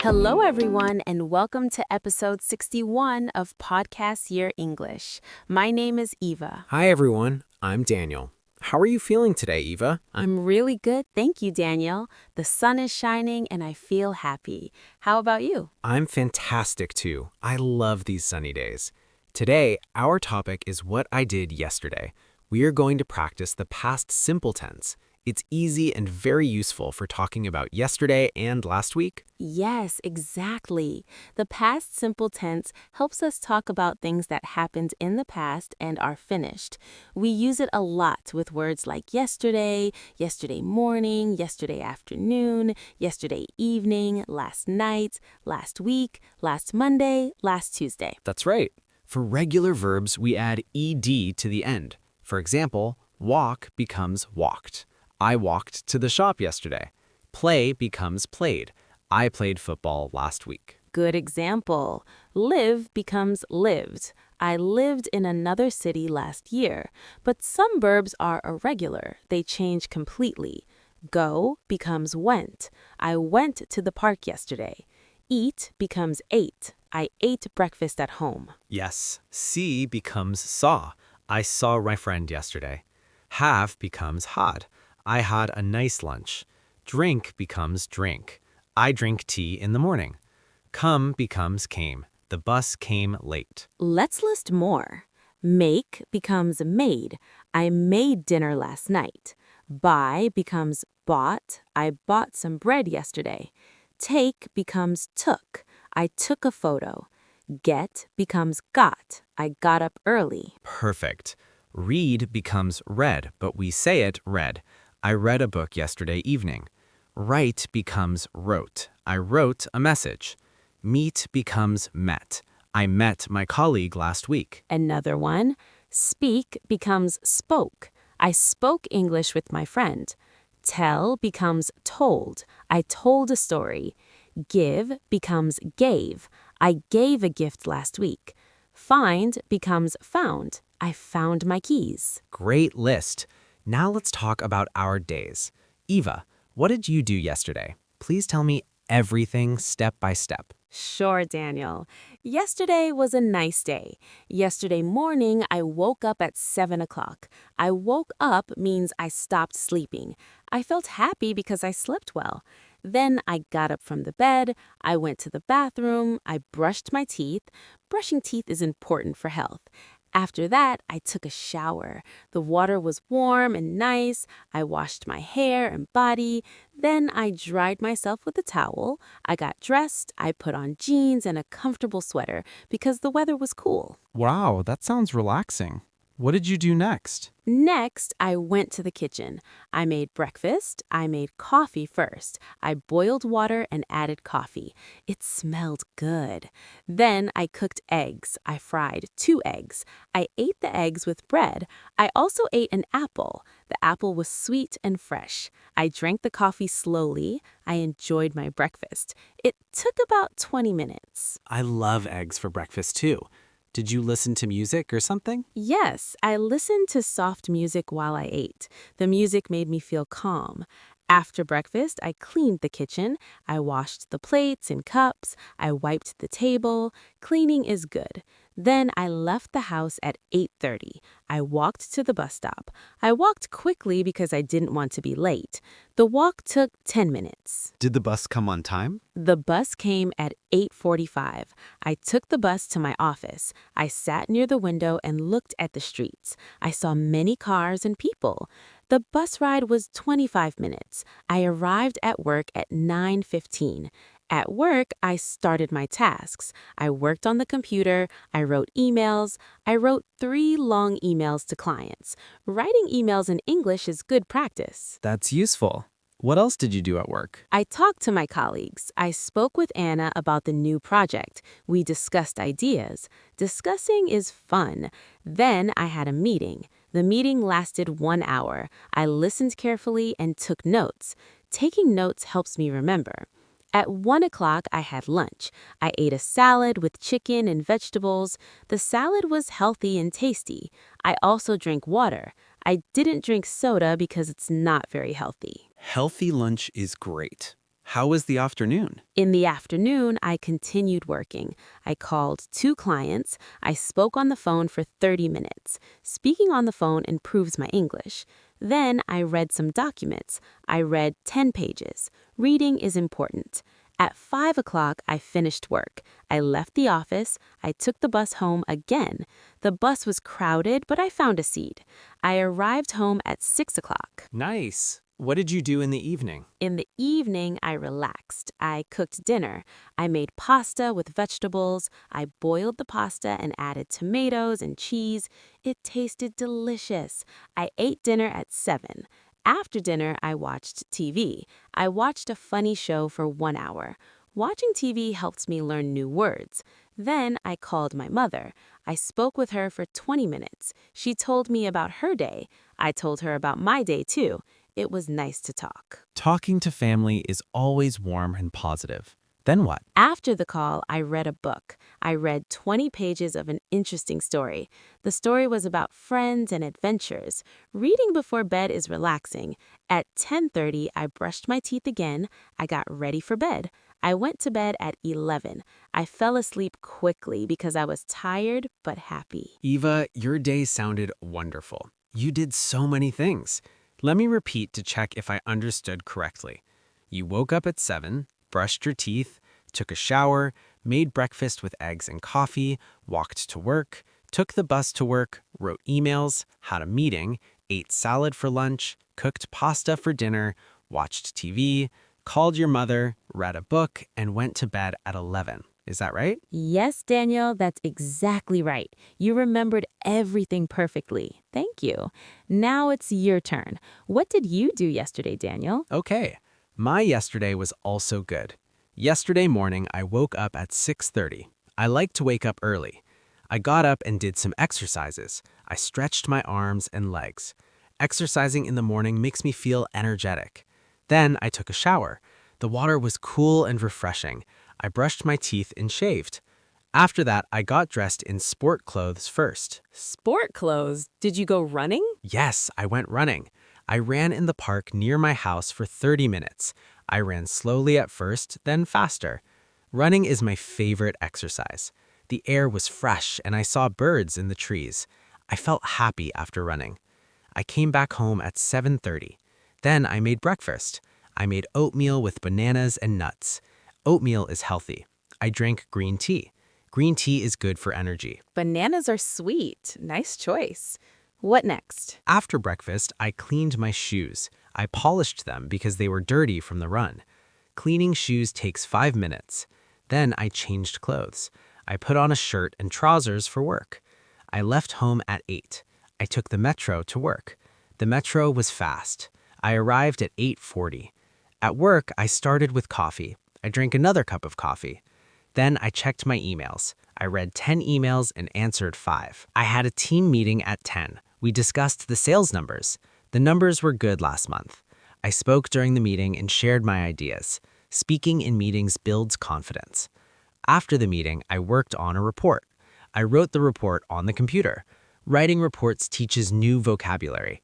Hello, everyone, and welcome to episode 61 of Podcast Year English. My name is Eva. Hi, everyone. I'm Daniel. How are you feeling today, Eva? I'm really good, thank you, Daniel. The sun is shining and I feel happy. How about you? I'm fantastic, too. I love these sunny days. Today, our topic is what I did yesterday. We are going to practice the past simple tense. It's easy and very useful for talking about yesterday and last week. Yes, exactly. The past simple tense helps us talk about things that happened in the past and are finished. We use it a lot with words like yesterday, yesterday morning, yesterday afternoon, yesterday evening, last night, last week, last Monday, last Tuesday. That's right. For regular verbs, we add ed to the end. For example, walk becomes walked. I walked to the shop yesterday. Play becomes played. I played football last week. Good example. Live becomes lived. I lived in another city last year. But some verbs are irregular. They change completely. Go becomes went. I went to the park yesterday. Eat becomes ate. I ate breakfast at home. Yes, see becomes saw. I saw my friend yesterday. Have becomes had. I had a nice lunch. Drink becomes drink. I drink tea in the morning. Come becomes came. The bus came late. Let's list more. Make becomes made. I made dinner last night. Buy becomes bought. I bought some bread yesterday. Take becomes took. I took a photo. Get becomes got. I got up early. Perfect. Read becomes read, but we say it read. I read a book yesterday evening. Write becomes wrote. I wrote a message. Meet becomes met. I met my colleague last week. Another one. Speak becomes spoke. I spoke English with my friend. Tell becomes told. I told a story. Give becomes gave. I gave a gift last week. Find becomes found. I found my keys. Great list. Now let's talk about our days. Eva, what did you do yesterday? Please tell me everything step by step. Sure, Daniel. Yesterday was a nice day. Yesterday morning, I woke up at 7 o'clock. I woke up means I stopped sleeping. I felt happy because I slept well. Then I got up from the bed, I went to the bathroom, I brushed my teeth. Brushing teeth is important for health. After that, I took a shower. The water was warm and nice. I washed my hair and body. Then I dried myself with a towel. I got dressed. I put on jeans and a comfortable sweater because the weather was cool. Wow, that sounds relaxing. What did you do next? Next, I went to the kitchen. I made breakfast. I made coffee first. I boiled water and added coffee. It smelled good. Then I cooked eggs. I fried 2 eggs. I ate the eggs with bread. I also ate an apple. The apple was sweet and fresh. I drank the coffee slowly. I enjoyed my breakfast. It took about 20 minutes. I love eggs for breakfast too. Did you listen to music or something? Yes, I listened to soft music while I ate. The music made me feel calm. After breakfast, I cleaned the kitchen. I washed the plates and cups. I wiped the table. Cleaning is good. Then I left the house at 8:30. I walked to the bus stop. I walked quickly because I didn't want to be late. The walk took 10 minutes. Did the bus come on time? The bus came at 8:45. I took the bus to my office. I sat near the window and looked at the streets. I saw many cars and people. The bus ride was 25 minutes. I arrived at work at 9:15. At work, I started my tasks. I worked on the computer. I wrote emails. I wrote 3 long emails to clients. Writing emails in English is good practice. That's useful. What else did you do at work? I talked to my colleagues. I spoke with Anna about the new project. We discussed ideas. Discussing is fun. Then I had a meeting. The meeting lasted 1 hour. I listened carefully and took notes. Taking notes helps me remember. At 1 o'clock, I had lunch. I ate a salad with chicken and vegetables. The salad was healthy and tasty. I also drank water. I didn't drink soda because it's not very healthy. Healthy lunch is great. How was the afternoon? In the afternoon, I continued working. I called 2 clients. I spoke on the phone for 30 minutes. Speaking on the phone improves my English. Then I read some documents. I read 10 pages. Reading is important. At 5 o'clock, I finished work. I left the office. I took the bus home again. The bus was crowded, but I found a seat. I arrived home at 6 o'clock. Nice. What did you do in the evening? In the evening, I relaxed. I cooked dinner. I made pasta with vegetables. I boiled the pasta and added tomatoes and cheese. It tasted delicious. I ate dinner at 7. After dinner, I watched TV. I watched a funny show for 1 hour. Watching TV helps me learn new words. Then I called my mother. I spoke with her for 20 minutes. She told me about her day. I told her about my day too. It was nice to talk. Talking to family is always warm and positive. Then what? After the call, I read a book. I read 20 pages of an interesting story. The story was about friends and adventures. Reading before bed is relaxing. At 10:30, I brushed my teeth again. I got ready for bed. I went to bed at 11. I fell asleep quickly because I was tired but happy. Eva, your day sounded wonderful. You did so many things. Let me repeat to check if I understood correctly. You woke up at 7, brushed your teeth, took a shower, made breakfast with eggs and coffee, walked to work, took the bus to work, wrote emails, had a meeting, ate salad for lunch, cooked pasta for dinner, watched TV, called your mother, read a book, and went to bed at 11. Is that right? Yes, Daniel, that's exactly right. You remembered everything perfectly. Thank you. Now it's your turn. What did you do yesterday, Daniel? Okay. My yesterday was also good. Yesterday morning, I woke up at 6:30. I like to wake up early. I got up and did some exercises. I stretched my arms and legs. Exercising in the morning makes me feel energetic. Then I took a shower. The water was cool and refreshing. I brushed my teeth and shaved. After that, I got dressed in sport clothes first. Sport clothes? Did you go running? Yes, I went running. I ran in the park near my house for 30 minutes. I ran slowly at first, then faster. Running is my favorite exercise. The air was fresh and I saw birds in the trees. I felt happy after running. I came back home at 7:30. Then I made breakfast. I made oatmeal with bananas and nuts. Oatmeal is healthy. I drank green tea. Green tea is good for energy. Bananas are sweet. Nice choice. What next? After breakfast, I cleaned my shoes. I polished them because they were dirty from the run. Cleaning shoes takes 5 minutes. Then I changed clothes. I put on a shirt and trousers for work. I left home at 8. I took the metro to work. The metro was fast. I arrived at 8:40. At work, I started with coffee. I drank another cup of coffee. Then I checked my emails. I read 10 emails and answered 5. I had a team meeting at 10. We discussed the sales numbers. The numbers were good last month. I spoke during the meeting and shared my ideas. Speaking in meetings builds confidence. After the meeting, I worked on a report. I wrote the report on the computer. Writing reports teaches new vocabulary.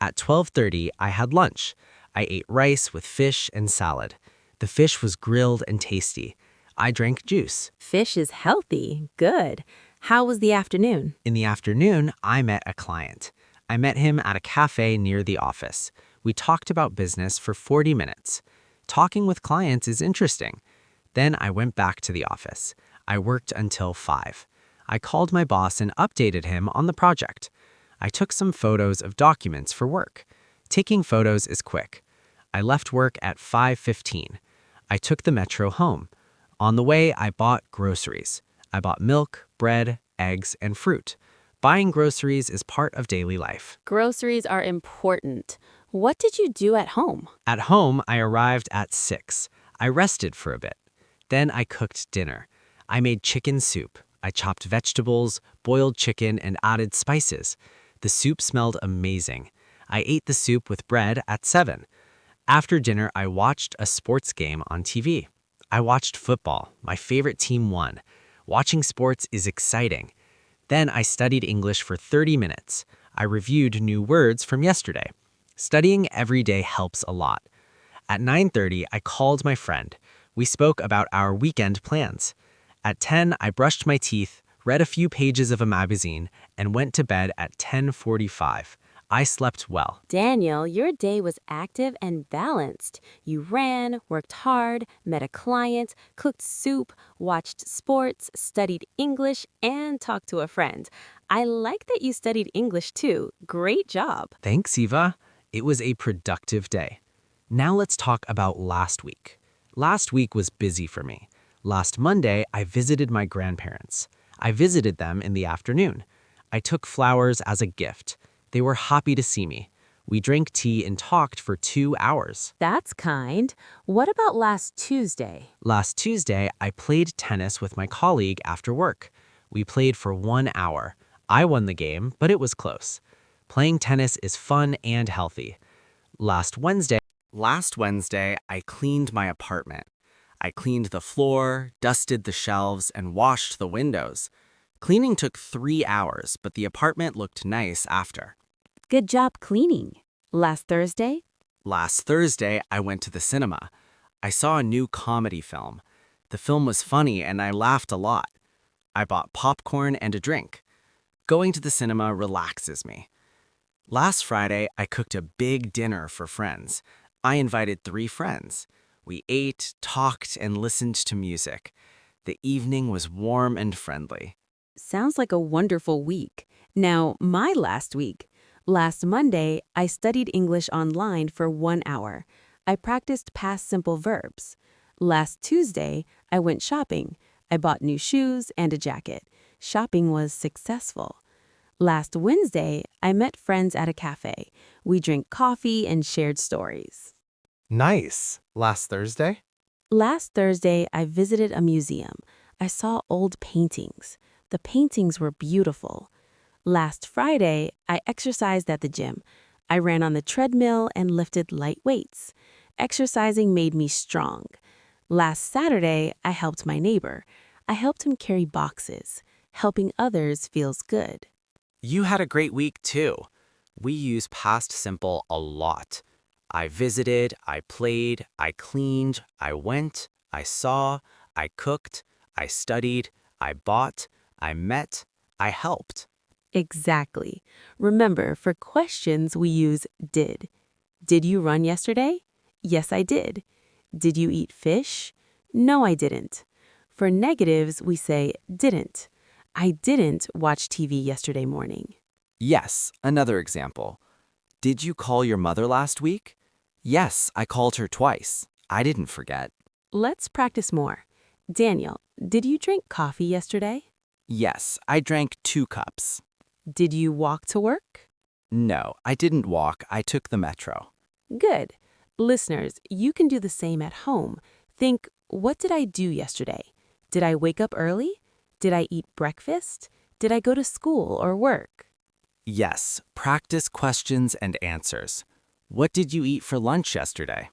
At 12:30, I had lunch. I ate rice with fish and salad. The fish was grilled and tasty. I drank juice. Fish is healthy. Good. How was the afternoon? In the afternoon, I met a client. I met him at a cafe near the office. We talked about business for 40 minutes. Talking with clients is interesting. Then I went back to the office. I worked until 5. I called my boss and updated him on the project. I took some photos of documents for work. Taking photos is quick. I left work at 5:15. I took the metro home. On the way, I bought groceries. I bought milk, bread, eggs, and fruit. Buying groceries is part of daily life. Groceries are important. What did you do at home? At home, I arrived at 6. I rested for a bit. Then I cooked dinner. I made chicken soup. I chopped vegetables, boiled chicken, and added spices. The soup smelled amazing. I ate the soup with bread at 7. After dinner, I watched a sports game on TV. I watched football. My favorite team won. Watching sports is exciting. Then I studied English for 30 minutes. I reviewed new words from yesterday. Studying every day helps a lot. At 9:30, I called my friend. We spoke about our weekend plans. At 10, I brushed my teeth, read a few pages of a magazine, and went to bed at 10:45. I slept well. Daniel, your day was active and balanced. You ran, worked hard, met a client, cooked soup, watched sports, studied English, and talked to a friend. I like that you studied English too. Great job. Thanks, Eva. It was a productive day. Now let's talk about last week. Last week was busy for me. Last Monday, I visited my grandparents. I visited them in the afternoon. I took flowers as a gift. They were happy to see me. We drank tea and talked for 2 hours. That's kind. What about last Tuesday? Last Tuesday, I played tennis with my colleague after work. We played for 1 hour. I won the game, but it was close. Playing tennis is fun and healthy. Last Wednesday, I cleaned my apartment. I cleaned the floor, dusted the shelves, and washed the windows. Cleaning took 3 hours, but the apartment looked nice after. Good job cleaning. Last Thursday? Last Thursday, I went to the cinema. I saw a new comedy film. The film was funny and I laughed a lot. I bought popcorn and a drink. Going to the cinema relaxes me. Last Friday, I cooked a big dinner for friends. I invited 3 friends. We ate, talked, and listened to music. The evening was warm and friendly. Sounds like a wonderful week. Now, my last week. Last Monday, I studied English online for 1 hour. I practiced past simple verbs. Last Tuesday, I went shopping. I bought new shoes and a jacket. Shopping was successful. Last Wednesday, I met friends at a cafe. We drank coffee and shared stories. Nice. Last Thursday? Last Thursday, I visited a museum. I saw old paintings. The paintings were beautiful. Last Friday, I exercised at the gym. I ran on the treadmill and lifted light weights. Exercising made me strong. Last Saturday, I helped my neighbor. I helped him carry boxes. Helping others feels good. You had a great week too. We use past simple a lot. I visited, I played, I cleaned, I went, I saw, I cooked, I studied, I bought, I met, I helped. Exactly. Remember, for questions, we use did. Did you run yesterday? Yes, I did. Did you eat fish? No, I didn't. For negatives, we say didn't. I didn't watch TV yesterday morning. Yes, another example. Did you call your mother last week? Yes, I called her twice. I didn't forget. Let's practice more. Daniel, did you drink coffee yesterday? Yes, I drank 2 cups. Did you walk to work? No, I didn't walk. I took the metro. Good. Listeners, you can do the same at home. Think, what did I do yesterday? Did I wake up early? Did I eat breakfast? Did I go to school or work? Yes, practice questions and answers. What did you eat for lunch yesterday?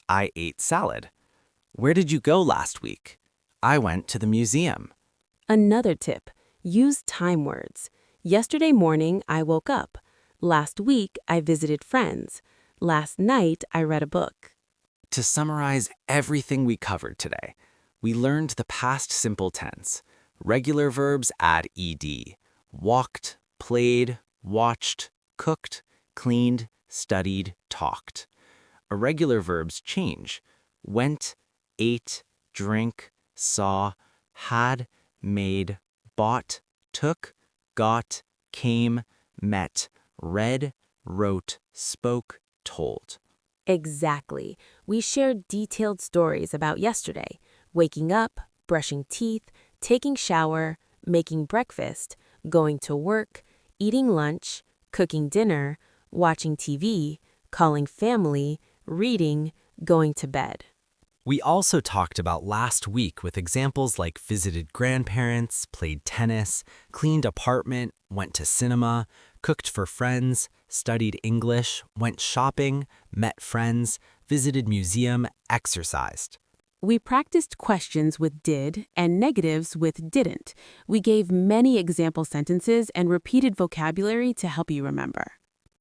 I ate salad. Where did you go last week? I went to the museum. Another tip, use time words. Yesterday morning, I woke up. Last week, I visited friends. Last night, I read a book. To summarize everything we covered today, we learned the past simple tense. Regular verbs add ed. Walked, played, watched, cooked, cleaned, studied, talked. Irregular verbs change. Went, ate, drank, saw, had, made, bought, took, got, came, met, read, wrote, spoke, told. Exactly. We shared detailed stories about yesterday. Waking up, brushing teeth, taking shower, making breakfast, going to work, eating lunch, cooking dinner, watching TV, calling family, reading, going to bed. We also talked about last week with examples like visited grandparents, played tennis, cleaned apartment, went to cinema, cooked for friends, studied English, went shopping, met friends, visited museum, exercised. We practiced questions with did and negatives with didn't. We gave many example sentences and repeated vocabulary to help you remember.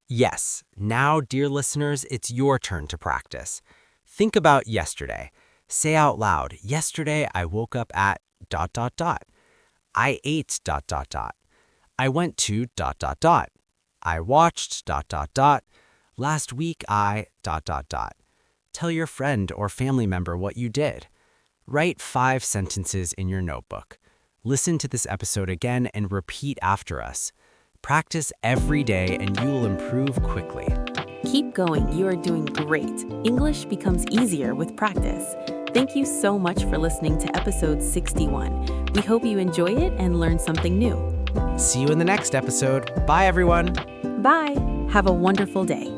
Yes, now, dear listeners, it's your turn to practice. Think about yesterday. Say out loud, yesterday I woke up at ... I ate ... I went to ... I watched ... Last week I ... Tell your friend or family member what you did. Write 5 sentences in your notebook. Listen to this episode again and repeat after us. Practice every day and you will improve quickly. Keep going, you are doing great. English becomes easier with practice. Thank you so much for listening to episode 61. We hope you enjoy it and learn something new. See you in the next episode. Bye, everyone. Bye. Have a wonderful day.